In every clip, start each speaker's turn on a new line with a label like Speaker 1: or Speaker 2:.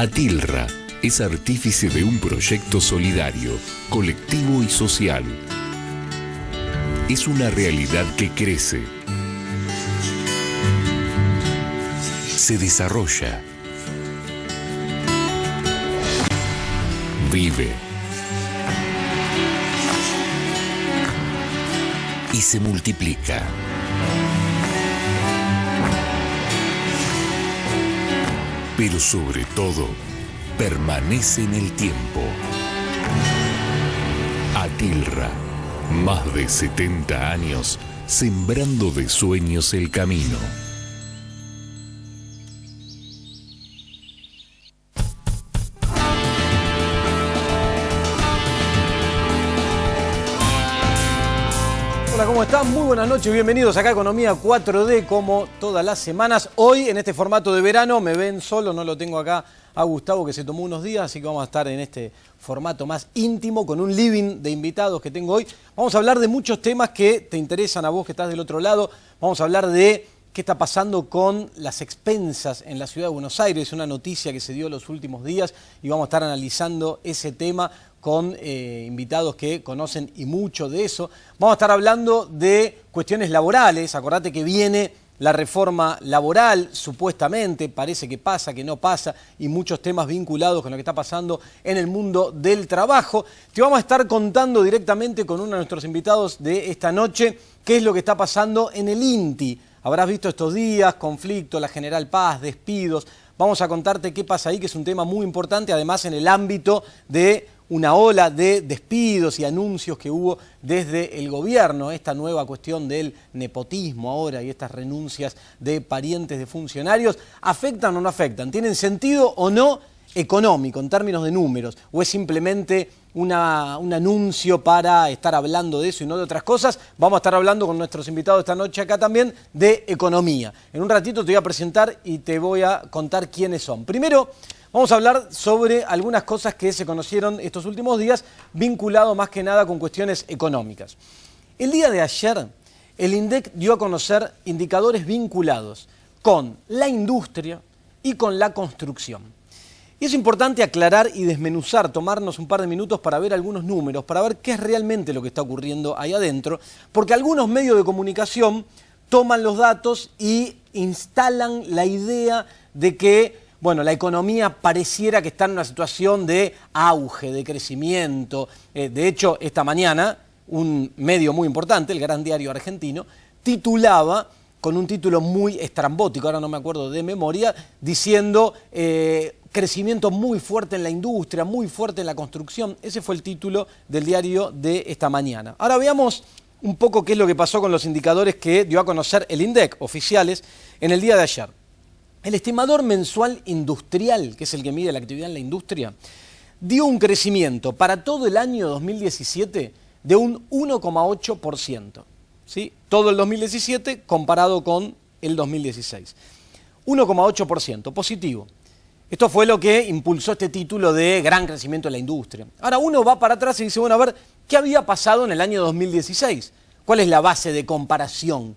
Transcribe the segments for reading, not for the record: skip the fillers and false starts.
Speaker 1: Atilra es artífice de un proyecto solidario, colectivo y social. Es una realidad que crece, se desarrolla, vive y se multiplica. Pero sobre todo, permanece en el tiempo. Atilra, más de 70 años, sembrando de sueños el camino.
Speaker 2: Hola, ¿cómo están? Muy buenas noches, bienvenidos acá a Economía 4D, como todas las semanas. Hoy, en este formato de verano, me ven solo, no lo tengo acá a Gustavo, que se tomó unos días, así que vamos a estar en este formato más íntimo, con un living de invitados que tengo hoy. Vamos a hablar de muchos temas que te interesan a vos que estás del otro lado. Vamos a hablar de qué está pasando con las expensas en la ciudad de Buenos Aires, una noticia que se dio los últimos días, y vamos a estar analizando ese tema con invitados que conocen y mucho de eso. Vamos a estar hablando de cuestiones laborales. Acordate que viene la reforma laboral, supuestamente, parece que pasa, que no pasa, y muchos temas vinculados con lo que está pasando en el mundo del trabajo. Te vamos a estar contando directamente con uno de nuestros invitados de esta noche qué es lo que está pasando en el INTI. Habrás visto estos días, conflicto, la General Paz, despidos. Vamos a contarte qué pasa ahí, que es un tema muy importante, además en el ámbito de una ola de despidos y anuncios que hubo desde el gobierno, esta nueva cuestión del nepotismo ahora y estas renuncias de parientes de funcionarios. ¿Afectan o no afectan? ¿Tienen sentido o no económico en términos de números? ¿O es simplemente un anuncio para estar hablando de eso y no de otras cosas? Vamos a estar hablando con nuestros invitados esta noche acá también de economía. En un ratito te voy a presentar y te voy a contar quiénes son. Primero, vamos a hablar sobre algunas cosas que se conocieron estos últimos días, vinculado más que nada con cuestiones económicas. El día de ayer, el INDEC dio a conocer indicadores vinculados con la industria y con la construcción. Y es importante aclarar y desmenuzar, tomarnos un par de minutos para ver algunos números, para ver qué es realmente lo que está ocurriendo ahí adentro, porque algunos medios de comunicación toman los datos y instalan la idea de que, bueno, la economía pareciera que está en una situación de auge, de crecimiento. De hecho, esta mañana, un medio muy importante, el Gran Diario Argentino, titulaba, con un título muy estrambótico, ahora no me acuerdo de memoria, diciendo crecimiento muy fuerte en la industria, muy fuerte en la construcción. Ese fue el título del diario de esta mañana. Ahora veamos un poco qué es lo que pasó con los indicadores que dio a conocer el INDEC, oficiales, en el día de ayer. El estimador mensual industrial, que es el que mide la actividad en la industria, dio un crecimiento para todo el año 2017 de un 1,8%. ¿Sí? Todo el 2017 comparado con el 2016. 1,8%, positivo. Esto fue lo que impulsó este título de gran crecimiento en la industria. Ahora uno va para atrás y dice, bueno, a ver, ¿qué había pasado en el año 2016? ¿Cuál es la base de comparación?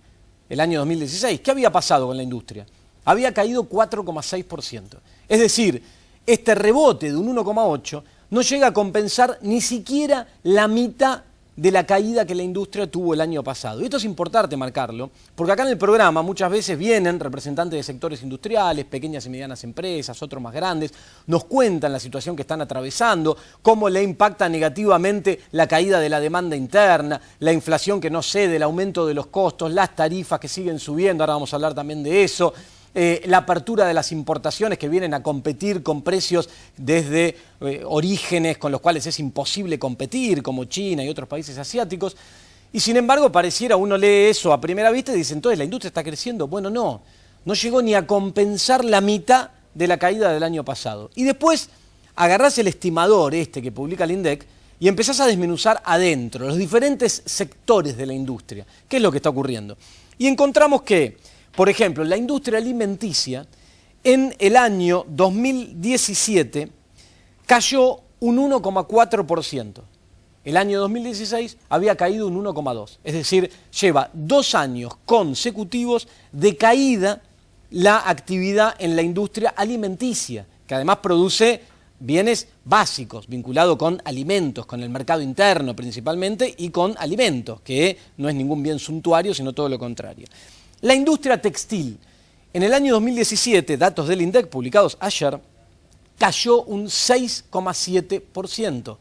Speaker 2: El año 2016, ¿qué había pasado con la industria? Había caído 4,6%. Es decir, este rebote de un 1,8% no llega a compensar ni siquiera la mitad de la caída que la industria tuvo el año pasado. Y esto es importante marcarlo, porque acá en el programa muchas veces vienen representantes de sectores industriales, pequeñas y medianas empresas, otros más grandes, nos cuentan la situación que están atravesando, cómo le impacta negativamente la caída de la demanda interna, la inflación que no cede, el aumento de los costos, las tarifas que siguen subiendo, ahora vamos a hablar también de eso, la apertura de las importaciones que vienen a competir con precios desde orígenes con los cuales es imposible competir, como China y otros países asiáticos. Y sin embargo, pareciera, uno lee eso a primera vista y dice, entonces la industria está creciendo. Bueno, no llegó ni a compensar la mitad de la caída del año pasado. Y después agarrás el estimador este que publica el INDEC y empezás a desmenuzar adentro los diferentes sectores de la industria. ¿Qué es lo que está ocurriendo? Y encontramos que, por ejemplo, la industria alimenticia en el año 2017 cayó un 1,4%. El año 2016 había caído un 1,2%. Es decir, lleva 2 años consecutivos de caída la actividad en la industria alimenticia, que además produce bienes básicos, vinculados con alimentos, con el mercado interno principalmente, y con alimentos, que no es ningún bien suntuario, sino todo lo contrario. La industria textil, en el año 2017, datos del INDEC publicados ayer, cayó un 6,7%.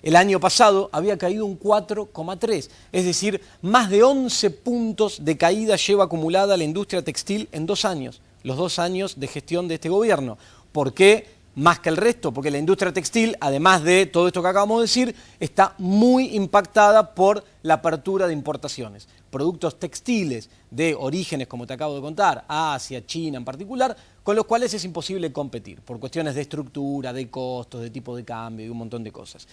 Speaker 2: El año pasado había caído un 4,3%, es decir, más de 11 puntos de caída lleva acumulada la industria textil en 2 años, los 2 años de gestión de este gobierno. ¿Por qué más que el resto? Porque la industria textil, además de todo esto que acabamos de decir, está muy impactada por la apertura de importaciones. Productos textiles de orígenes, como te acabo de contar, Asia, China en particular, con los cuales es imposible competir, por cuestiones de estructura, de costos, de tipo de cambio y un montón de cosas.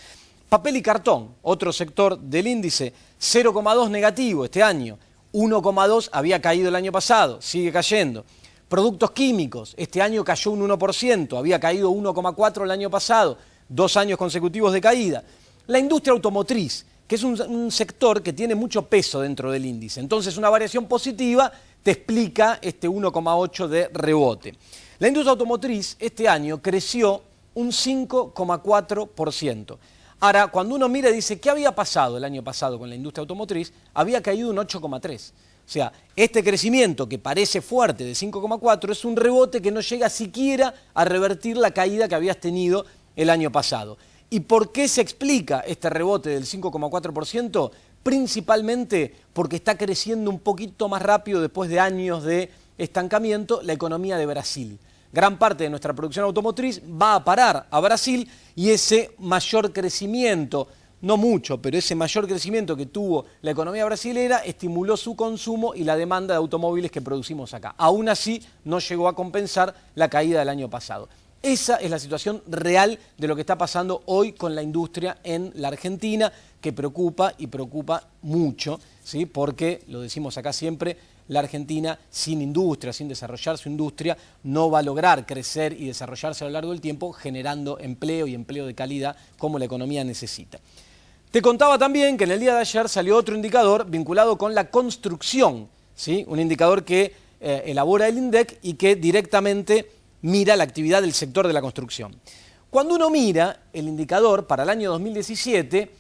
Speaker 2: Papel y cartón, otro sector del índice, 0,2 negativo este año, 1,2 había caído el año pasado, sigue cayendo. Productos químicos, este año cayó un 1%, había caído 1,4 el año pasado, 2 años consecutivos de caída. La industria automotriz, que es un sector que tiene mucho peso dentro del índice, entonces una variación positiva te explica este 1,8 de rebote. La industria automotriz este año creció un 5,4%. Ahora, cuando uno mira y dice, ¿qué había pasado el año pasado con la industria automotriz? Había caído un 8,3%. O sea, este crecimiento que parece fuerte de 5,4 es un rebote que no llega siquiera a revertir la caída que habías tenido el año pasado. ¿Y por qué se explica este rebote del 5,4%? Principalmente porque está creciendo un poquito más rápido después de años de estancamiento la economía de Brasil. Gran parte de nuestra producción automotriz va a parar a Brasil y ese mayor crecimiento, no mucho, pero ese mayor crecimiento que tuvo la economía brasilera estimuló su consumo y la demanda de automóviles que producimos acá. Aún así, no llegó a compensar la caída del año pasado. Esa es la situación real de lo que está pasando hoy con la industria en la Argentina, que preocupa y preocupa mucho, ¿sí? Porque, lo decimos acá siempre, la Argentina sin industria, sin desarrollar su industria, no va a lograr crecer y desarrollarse a lo largo del tiempo generando empleo y empleo de calidad como la economía necesita. Te contaba también que en el día de ayer salió otro indicador vinculado con la construcción, ¿sí? Un indicador que elabora el INDEC y que directamente mira la actividad del sector de la construcción. Cuando uno mira el indicador para el año 2017,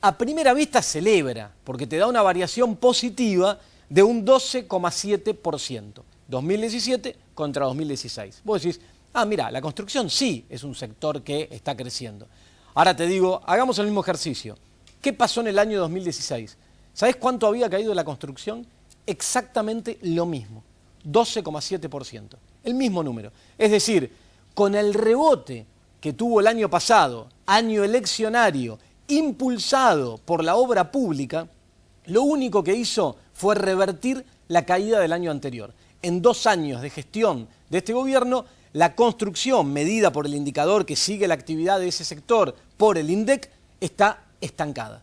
Speaker 2: a primera vista celebra, porque te da una variación positiva de un 12,7%, 2017 contra 2016. Vos decís, mira, la construcción sí es un sector que está creciendo. Ahora te digo, hagamos el mismo ejercicio. ¿Qué pasó en el año 2016? ¿Sabés cuánto había caído la construcción? Exactamente lo mismo, 12,7%, el mismo número. Es decir, con el rebote que tuvo el año pasado, año eleccionario, impulsado por la obra pública, lo único que hizo fue revertir la caída del año anterior. En 2 años de gestión de este gobierno, la construcción, medida por el indicador que sigue la actividad de ese sector por el INDEC, está estancada.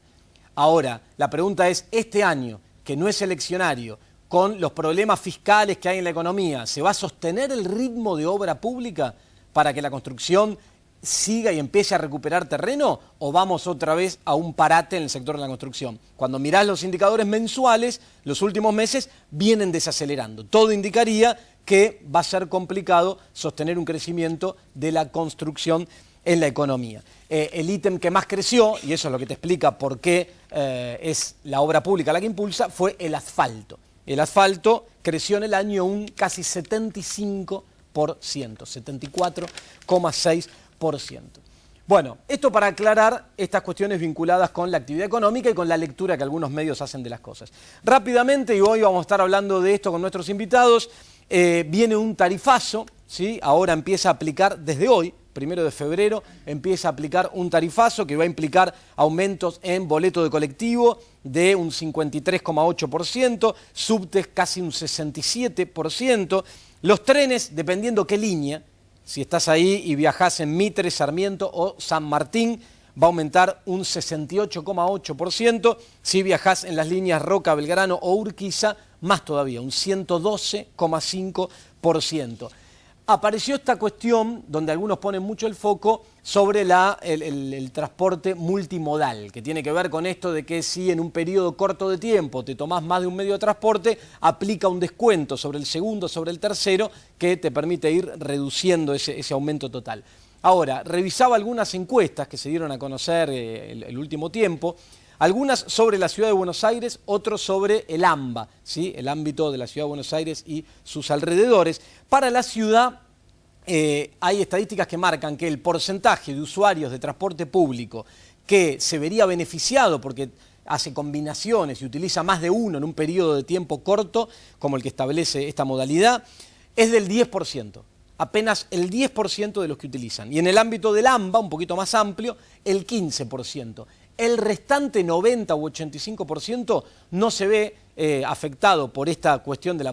Speaker 2: Ahora, la pregunta es, este año, que no es eleccionario, con los problemas fiscales que hay en la economía, ¿se va a sostener el ritmo de obra pública para que la construcción siga y empiece a recuperar terreno, o vamos otra vez a un parate en el sector de la construcción? Cuando mirás los indicadores mensuales, los últimos meses vienen desacelerando. Todo indicaría que va a ser complicado sostener un crecimiento de la construcción en la economía. El ítem que más creció, y eso es lo que te explica por qué es la obra pública la que impulsa, fue el asfalto. El asfalto creció en el año un casi 75%, 74,6%. Bueno, esto para aclarar estas cuestiones vinculadas con la actividad económica y con la lectura que algunos medios hacen de las cosas. Rápidamente, y hoy vamos a estar hablando de esto con nuestros invitados, viene un tarifazo, ¿sí? Ahora empieza a aplicar desde hoy, 1 de febrero, empieza a aplicar un tarifazo que va a implicar aumentos en boleto de colectivo de un 53,8%, subtes casi un 67%, los trenes, dependiendo qué línea, si estás ahí y viajás en Mitre, Sarmiento o San Martín, va a aumentar un 68,8%, si viajás en las líneas Roca, Belgrano o Urquiza, más todavía, un 112,5%. apareció esta cuestión donde algunos ponen mucho el foco sobre el transporte multimodal, que tiene que ver con esto de que si en un periodo corto de tiempo te tomás más de un medio de transporte, aplica un descuento sobre el segundo, sobre el tercero, que te permite ir reduciendo ese aumento total. Ahora, revisaba algunas encuestas que se dieron a conocer el último tiempo, algunas sobre la Ciudad de Buenos Aires, otros sobre el AMBA, ¿sí? El ámbito de la Ciudad de Buenos Aires y sus alrededores. Para la ciudad hay estadísticas que marcan que el porcentaje de usuarios de transporte público que se vería beneficiado porque hace combinaciones y utiliza más de uno en un periodo de tiempo corto, como el que establece esta modalidad, es del 10%. Apenas el 10% de los que utilizan. Y en el ámbito del AMBA, un poquito más amplio, el 15%. El restante 90 u 85% no se ve afectado por esta cuestión de lo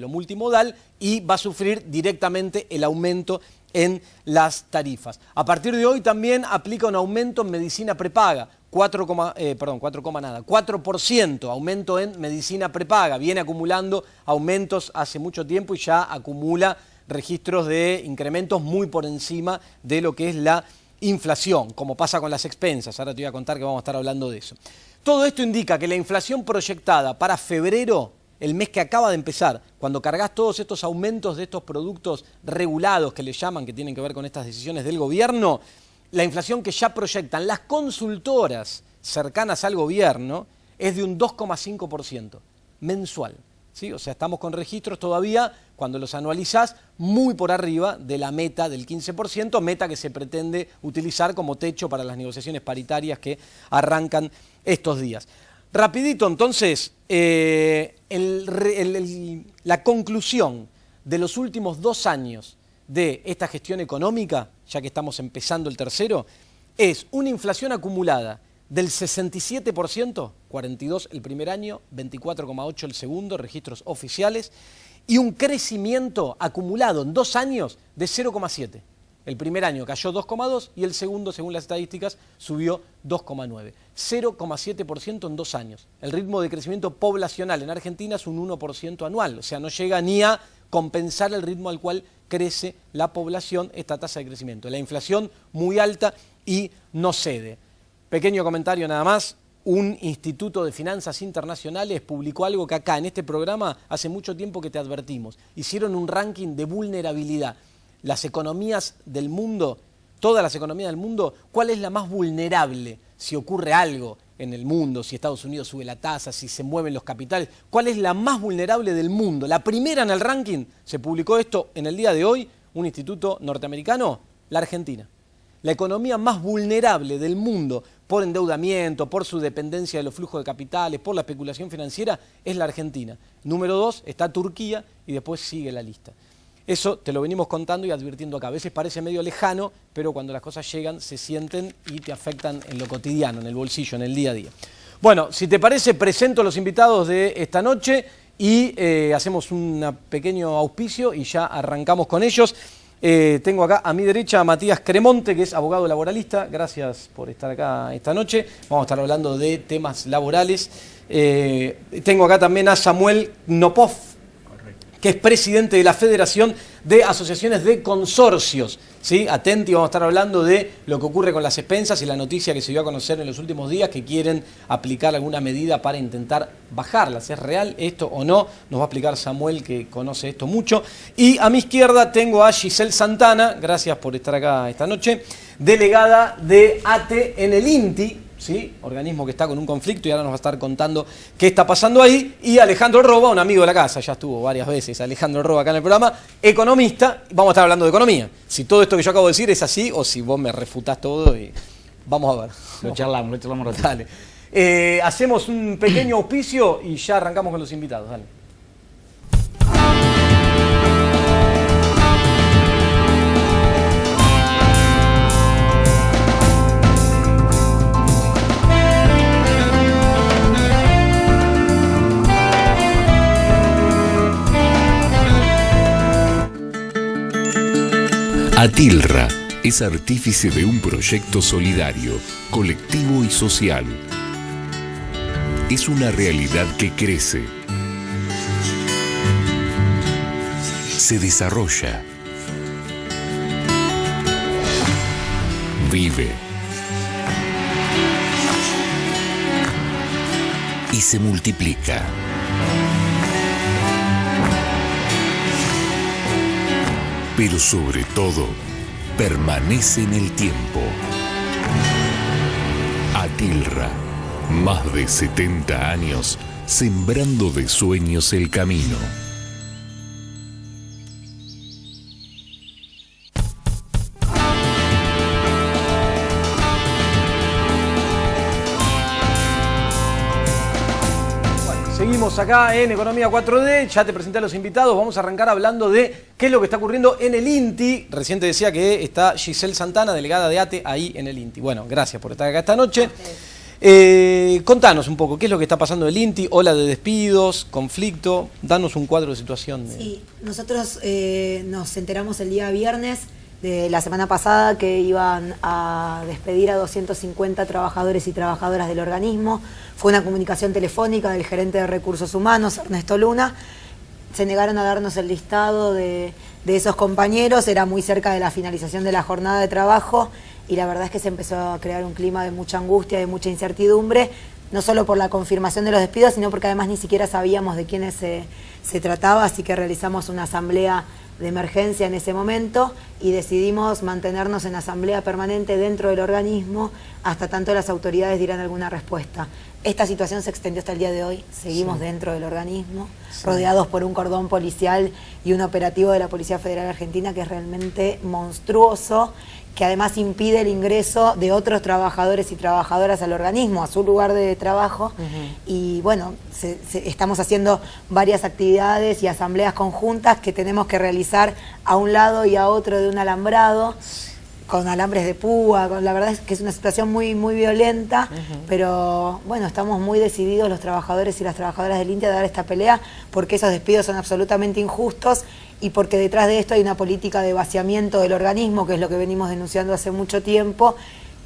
Speaker 2: multimodal y va a sufrir directamente el aumento en las tarifas. A partir de hoy también aplica un aumento en medicina prepaga, 4% aumento en medicina prepaga. Viene acumulando aumentos hace mucho tiempo y ya acumula registros de incrementos muy por encima de lo que es la inflación, como pasa con las expensas. Ahora te voy a contar que vamos a estar hablando de eso. Todo esto indica que la inflación proyectada para febrero, el mes que acaba de empezar, cuando cargas todos estos aumentos de estos productos regulados que le llaman, que tienen que ver con estas decisiones del gobierno, la inflación que ya proyectan las consultoras cercanas al gobierno es de un 2,5% mensual. ¿Sí? O sea, estamos con registros todavía, cuando los anualizás, muy por arriba de la meta del 15%, meta que se pretende utilizar como techo para las negociaciones paritarias que arrancan estos días. Rapidito, entonces, la conclusión de los últimos 2 años de esta gestión económica, ya que estamos empezando el tercero, es una inflación acumulada del 67%, 42% el primer año, 24,8% el segundo, registros oficiales, y un crecimiento acumulado en 2 años de 0,7%. El primer año cayó 2,2% y el segundo, según las estadísticas, subió 2,9%. 0,7% en 2 años. El ritmo de crecimiento poblacional en Argentina es un 1% anual, o sea, no llega ni a compensar el ritmo al cual crece la población esta tasa de crecimiento. La inflación muy alta y no cede. Pequeño comentario nada más, un instituto de finanzas internacionales publicó algo que acá en este programa hace mucho tiempo que te advertimos. Hicieron un ranking de vulnerabilidad. Las economías del mundo, todas las economías del mundo, ¿cuál es la más vulnerable si ocurre algo en el mundo? Si Estados Unidos sube la tasa, si se mueven los capitales, ¿cuál es la más vulnerable del mundo? La primera en el ranking, se publicó esto en el día de hoy, un instituto norteamericano, la Argentina. La economía más vulnerable del mundo por endeudamiento, por su dependencia de los flujos de capitales, por la especulación financiera, es la Argentina. Número 2 está Turquía y después sigue la lista. Eso te lo venimos contando y advirtiendo acá. A veces parece medio lejano, pero cuando las cosas llegan se sienten y te afectan en lo cotidiano, en el bolsillo, en el día a día. Bueno, si te parece, presento a los invitados de esta noche y hacemos un pequeño auspicio y ya arrancamos con ellos. Tengo acá a mi derecha a Matías Cremonte, que es abogado laboralista. Gracias por estar acá esta noche. Vamos a estar hablando de temas laborales. Tengo acá también a Samuel Knopov, que es presidente de la Federación de Asociaciones de Consorcios. ¿Sí? Atenti, vamos a estar hablando de lo que ocurre con las expensas y la noticia que se dio a conocer en los últimos días, que quieren aplicar alguna medida para intentar bajarlas. ¿Es real esto o no? Nos va a explicar Samuel, que conoce esto mucho. Y a mi izquierda tengo a Giselle Santana, gracias por estar acá esta noche, delegada de ATE en el INTI, ¿sí? Organismo que está con un conflicto y ahora nos va a estar contando qué está pasando ahí. Y Alejandro Roba, un amigo de la casa, ya estuvo varias veces Alejandro Roba acá en el programa, economista. Vamos a estar hablando de economía. Si todo esto que yo acabo de decir es así o si vos me refutás todo, y vamos a ver.
Speaker 3: Lo charlamos ratito.
Speaker 2: Dale. Hacemos un pequeño auspicio y ya arrancamos con los invitados. Dale.
Speaker 1: Atilra es artífice de un proyecto solidario, colectivo y social. Es una realidad que crece, se desarrolla, vive y se multiplica. Pero sobre todo, permanece en el tiempo. Atilra, más de 70 años, sembrando de sueños el camino.
Speaker 2: Seguimos acá en Economía 4D, ya te presenté a los invitados, vamos a arrancar hablando de qué es lo que está ocurriendo en el INTI. Recién te decía que está Giselle Santana, delegada de ATE, ahí en el INTI. Bueno, gracias por estar acá esta noche. Contanos un poco, ¿qué es lo que está pasando en el INTI? Ola de despidos, conflicto, danos un cuadro de situación.
Speaker 3: Sí, nosotros nos enteramos el día viernes de la semana pasada que iban a despedir a 250 trabajadores y trabajadoras del organismo. Fue una comunicación telefónica del gerente de Recursos Humanos, Ernesto Luna. Se negaron a darnos el listado de esos compañeros, era muy cerca de la finalización de la jornada de trabajo y la verdad es que se empezó a crear un clima de mucha angustia, de mucha incertidumbre, no solo por la confirmación de los despidos, sino porque además ni siquiera sabíamos de quiénes se trataba, así que realizamos una asamblea de emergencia en ese momento y decidimos mantenernos en asamblea permanente dentro del organismo hasta tanto las autoridades dieran alguna respuesta. Esta situación se extendió hasta el día de hoy, seguimos dentro del organismo, rodeados por un cordón policial y un operativo de la Policía Federal Argentina que es realmente monstruoso, que además impide el ingreso de otros trabajadores y trabajadoras al organismo, a su lugar de trabajo. Y bueno, estamos haciendo varias actividades y asambleas conjuntas que tenemos que realizar a un lado y a otro de un alambrado, con alambres de púa, la verdad es que es una situación muy violenta, pero bueno, estamos muy decididos los trabajadores y las trabajadoras del INTI a dar esta pelea, porque esos despidos son absolutamente injustos y porque detrás de esto hay una política de vaciamiento del organismo, que es lo que venimos denunciando hace mucho tiempo,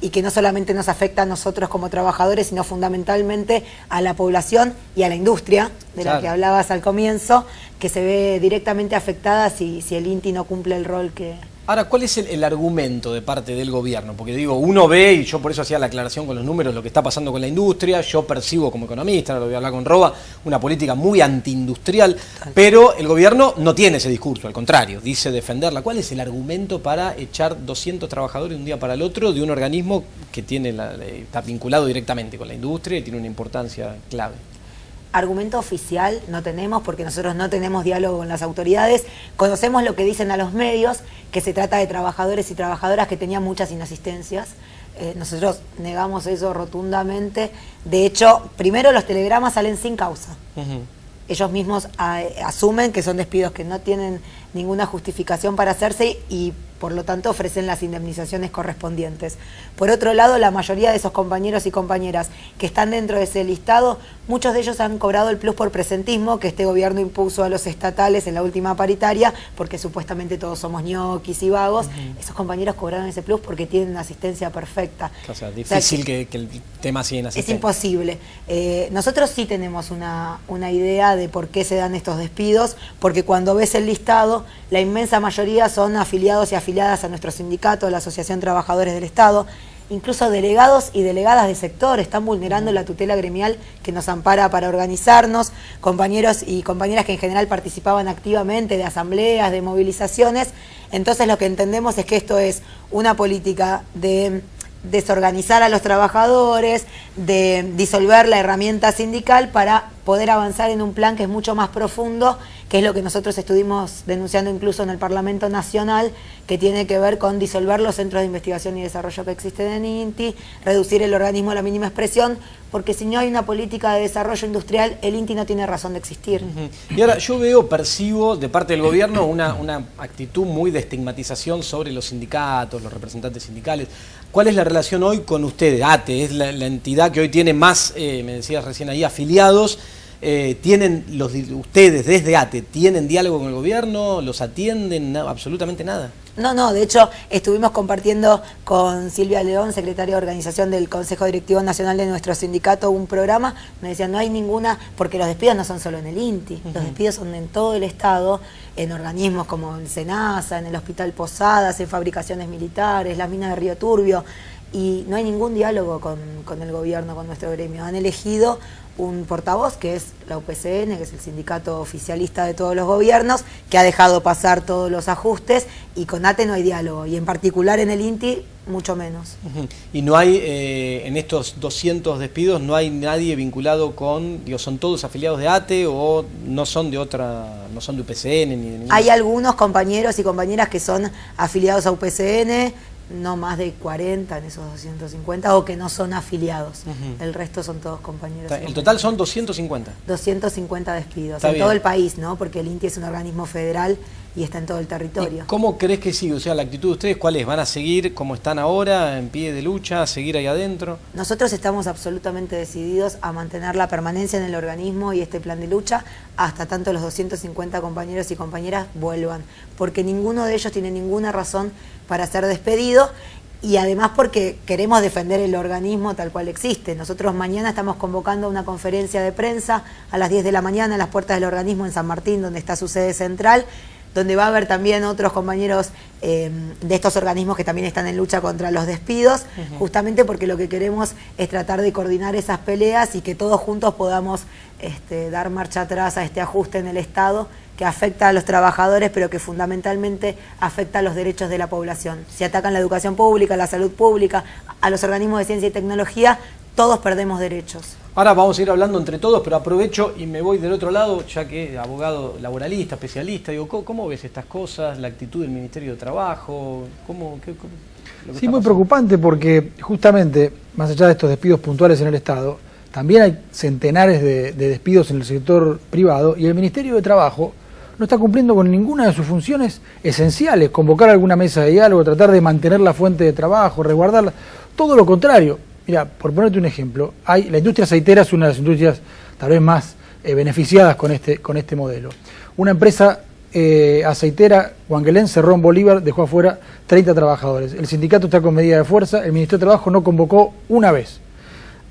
Speaker 3: y que no solamente nos afecta a nosotros como trabajadores, sino fundamentalmente a la población y a la industria, de la que hablabas al comienzo, que se ve directamente afectada si el INTI no cumple el rol que...
Speaker 2: Ahora, ¿cuál es el argumento de parte del gobierno? Porque digo, uno ve, y yo por eso hacía la aclaración con los números, lo que está pasando con la industria, yo percibo como economista, lo voy a hablar con Roba, una política muy antiindustrial, pero el gobierno no tiene ese discurso, al contrario, dice defenderla. ¿Cuál es el argumento para echar 200 trabajadores de un día para el otro de un organismo que está vinculado directamente con la industria y tiene una importancia clave?
Speaker 3: Argumento oficial no tenemos porque nosotros no tenemos diálogo con las autoridades, conocemos lo que dicen a los medios, que se trata de trabajadores y trabajadoras que tenían muchas inasistencias. Nosotros negamos eso rotundamente. De hecho, primero los telegramas salen sin causa. Ellos mismos asumen que son despidos que no tienen ninguna justificación para hacerse y por lo tanto ofrecen las indemnizaciones correspondientes. Por otro lado, la mayoría de esos compañeros y compañeras que están dentro de ese listado, muchos de ellos han cobrado el plus por presentismo que este gobierno impuso a los estatales en la última paritaria, porque supuestamente todos somos ñoquis y vagos. Esos compañeros cobraron ese plus porque tienen una asistencia perfecta.
Speaker 2: O sea, difícil que el tema siga en asistencia.
Speaker 3: Es imposible. Nosotros sí tenemos una idea de por qué se dan estos despidos, porque cuando ves el listado, la inmensa mayoría son afiliados y afiliadas a nuestro sindicato, la Asociación Trabajadores del Estado. Incluso delegados y delegadas de sector están vulnerando la tutela gremial que nos ampara para organizarnos, compañeros y compañeras que en general participaban activamente de asambleas, de movilizaciones. Entonces lo que entendemos es que esto es una política de desorganizar a los trabajadores, de disolver la herramienta sindical para poder avanzar en un plan que es mucho más profundo, que es lo que nosotros estuvimos denunciando incluso en el Parlamento Nacional, que tiene que ver con disolver los centros de investigación y desarrollo que existen en INTI, reducir el organismo a la mínima expresión, porque si no hay una política de desarrollo industrial, el INTI no tiene razón de existir.
Speaker 2: Y ahora yo percibo de parte del gobierno una actitud muy de estigmatización sobre los sindicatos, los representantes sindicales. ¿Cuál es la relación hoy con ustedes? ATE es la entidad que hoy tiene más, me decías recién ahí, afiliados. ¿Ustedes desde ATE tienen diálogo con el gobierno? ¿Los atienden? Absolutamente nada.
Speaker 3: No, de hecho estuvimos compartiendo con Silvia León, secretaria de organización del Consejo Directivo Nacional de nuestro sindicato, un programa. Me decían, no hay ninguna, porque los despidos no son solo en el INTI, los despidos son en todo el Estado, en organismos como el SENASA, en el Hospital Posadas, en fabricaciones militares, las minas de Río Turbio, y no hay ningún diálogo con el gobierno, con nuestro gremio. Han elegido un portavoz, que es la UPCN, que es el sindicato oficialista de todos los gobiernos, que ha dejado pasar todos los ajustes, y con ATE no hay diálogo, y en particular en el INTI mucho menos.
Speaker 2: Y no hay, en estos 200 despidos, no hay nadie vinculado con, digo, ¿son todos afiliados de ATE o no son de otra, no son de UPCN ni de ninguna?
Speaker 3: Hay algunos compañeros y compañeras que son afiliados a UPCN, no más de 40 en esos 250, o que no son afiliados. El resto son todos compañeros.
Speaker 2: El total son 250.
Speaker 3: 250 despidos
Speaker 2: Está
Speaker 3: en
Speaker 2: bien.
Speaker 3: todo el país, ¿no? Porque el INTI es un organismo federal y está en todo el territorio.
Speaker 2: ¿Y cómo crees que sigue? O sea, la actitud de ustedes, ¿cuál es? ¿Van a seguir como están ahora, en pie de lucha, a seguir ahí adentro?
Speaker 3: Nosotros estamos absolutamente decididos a mantener la permanencia en el organismo y este plan de lucha hasta tanto los 250 compañeros y compañeras vuelvan, porque ninguno de ellos tiene ninguna razón para ser despedido, y además porque queremos defender el organismo tal cual existe. Nosotros mañana estamos convocando una conferencia de prensa a las 10 de la mañana a las puertas del organismo en San Martín, donde está su sede central, donde va a haber también otros compañeros de estos organismos que también están en lucha contra los despidos, justamente porque lo que queremos es tratar de coordinar esas peleas y que todos juntos podamos dar marcha atrás a este ajuste en el Estado que afecta a los trabajadores, pero que fundamentalmente afecta a los derechos de la población. Si atacan la educación pública, la salud pública, a los organismos de ciencia y tecnología, todos perdemos derechos.
Speaker 2: Ahora vamos a ir hablando entre todos, pero aprovecho y me voy del otro lado, ya que abogado laboralista, especialista, digo, ¿cómo ves estas cosas? La actitud del Ministerio de Trabajo,
Speaker 4: Sí, muy preocupante, porque justamente, más allá de estos despidos puntuales en el Estado, también hay centenares de despidos en el sector privado, y el Ministerio de Trabajo no está cumpliendo con ninguna de sus funciones esenciales: convocar alguna mesa de diálogo, tratar de mantener la fuente de trabajo, resguardarla. Todo lo contrario. Mira, por ponerte un ejemplo, la industria aceitera es una de las industrias tal vez más beneficiadas con este modelo. Una empresa aceitera, Huanguelén, cerró en Bolívar, dejó afuera 30 trabajadores. El sindicato está con medida de fuerza, el Ministerio de Trabajo no convocó una vez.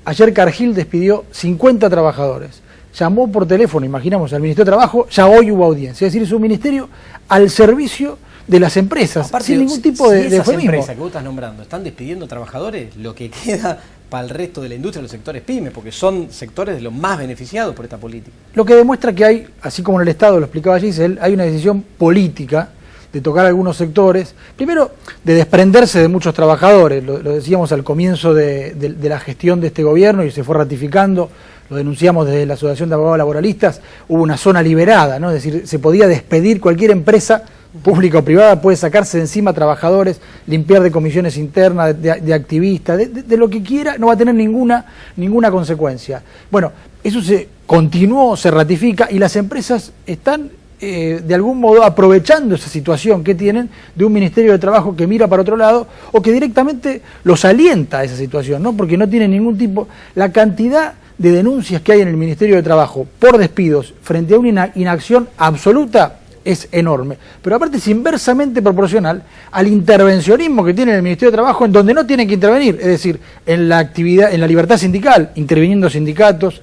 Speaker 4: Ayer Cargill despidió 50 trabajadores. Llamó por teléfono, imaginamos, al Ministerio de Trabajo, ya hoy hubo audiencia. Es decir, es un ministerio al servicio de las empresas,
Speaker 2: aparte,
Speaker 4: sin ningún tipo de
Speaker 2: esas
Speaker 4: eufemismo.
Speaker 2: empresas que vos estás nombrando están despidiendo trabajadores, lo que queda para el resto de la industria, los sectores pymes, porque son sectores de los más beneficiados por esta política.
Speaker 4: Lo que demuestra que hay, así como en el Estado, lo explicaba Giselle, hay una decisión política de tocar algunos sectores, primero de desprenderse de muchos trabajadores, lo decíamos al comienzo de la gestión de este gobierno y se fue ratificando, lo denunciamos desde la Asociación de Abogados Laboralistas, hubo una zona liberada, ¿no? Es decir, se podía despedir cualquier empresa pública o privada, puede sacarse de encima trabajadores, limpiar de comisiones internas, de activistas, de lo que quiera, no va a tener ninguna consecuencia. Bueno, eso se continuó, se ratifica, y las empresas están de algún modo aprovechando esa situación que tienen de un Ministerio de Trabajo que mira para otro lado o que directamente los alienta a esa situación, ¿no? Porque no tienen ningún tipo... La cantidad de denuncias que hay en el Ministerio de Trabajo por despidos frente a una inacción absoluta es enorme, pero aparte es inversamente proporcional al intervencionismo que tiene el Ministerio de Trabajo, en donde no tienen que intervenir, es decir, en la actividad, en la libertad sindical, interviniendo sindicatos,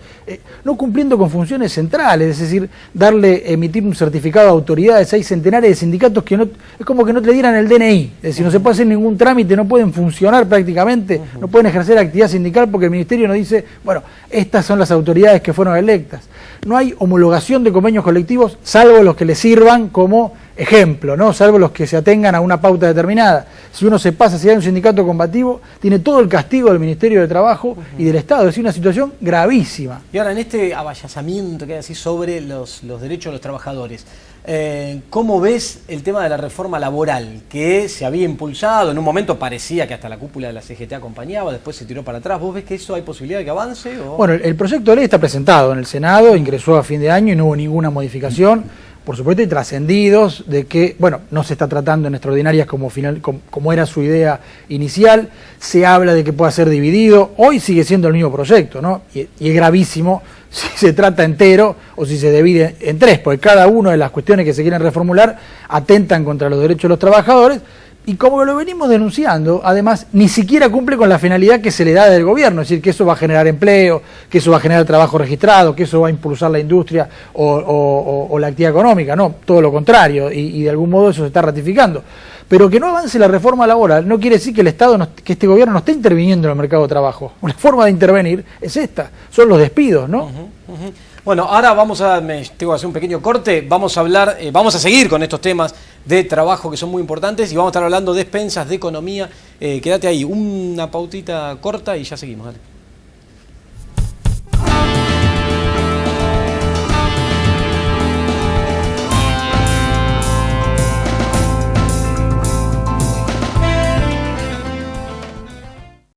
Speaker 4: no cumpliendo con funciones centrales, es decir, emitir un certificado de autoridades. Hay centenares de sindicatos que es como que no te dieran el DNI, es decir, no se puede hacer ningún trámite, no pueden funcionar prácticamente, no pueden ejercer actividad sindical porque el Ministerio nos dice, bueno, estas son las autoridades que fueron electas. No hay homologación de convenios colectivos, salvo los que les sirvan como ejemplo, ¿no? Salvo los que se atengan a una pauta determinada. Si uno se pasa, si hay un sindicato combativo, tiene todo el castigo del Ministerio de Trabajo y del Estado. Es decir, una situación gravísima.
Speaker 2: Y ahora, en este abayazamiento que hay así sobre los derechos de los trabajadores, ¿cómo ves el tema de la reforma laboral que se había impulsado? En un momento parecía que hasta la cúpula de la CGT acompañaba, después se tiró para atrás. ¿Vos ves que eso hay posibilidad de que avance? ¿O?
Speaker 4: Bueno, el proyecto de ley está presentado en el Senado, ingresó a fin de año y no hubo ninguna modificación. Por supuesto, hay trascendidos de que, bueno, no se está tratando en extraordinarias como era su idea inicial, se habla de que pueda ser dividido, hoy sigue siendo el mismo proyecto, ¿no? Y es gravísimo si se trata entero o si se divide en tres, porque cada una de las cuestiones que se quieren reformular atentan contra los derechos de los trabajadores. Y como lo venimos denunciando, además, ni siquiera cumple con la finalidad que se le da del gobierno, es decir, que eso va a generar empleo, que eso va a generar trabajo registrado, que eso va a impulsar la industria o la actividad económica. No, todo lo contrario, y de algún modo eso se está ratificando. Pero que no avance la reforma laboral no quiere decir que el Estado, que este gobierno no esté interviniendo en el mercado de trabajo. Una forma de intervenir es esta, son los despidos, ¿no?
Speaker 2: Bueno, ahora tengo que hacer un pequeño corte, vamos a hablar, vamos a seguir con estos temas de trabajo que son muy importantes y vamos a estar hablando de expensas, de economía. Quédate ahí, una pautita corta y ya seguimos, dale.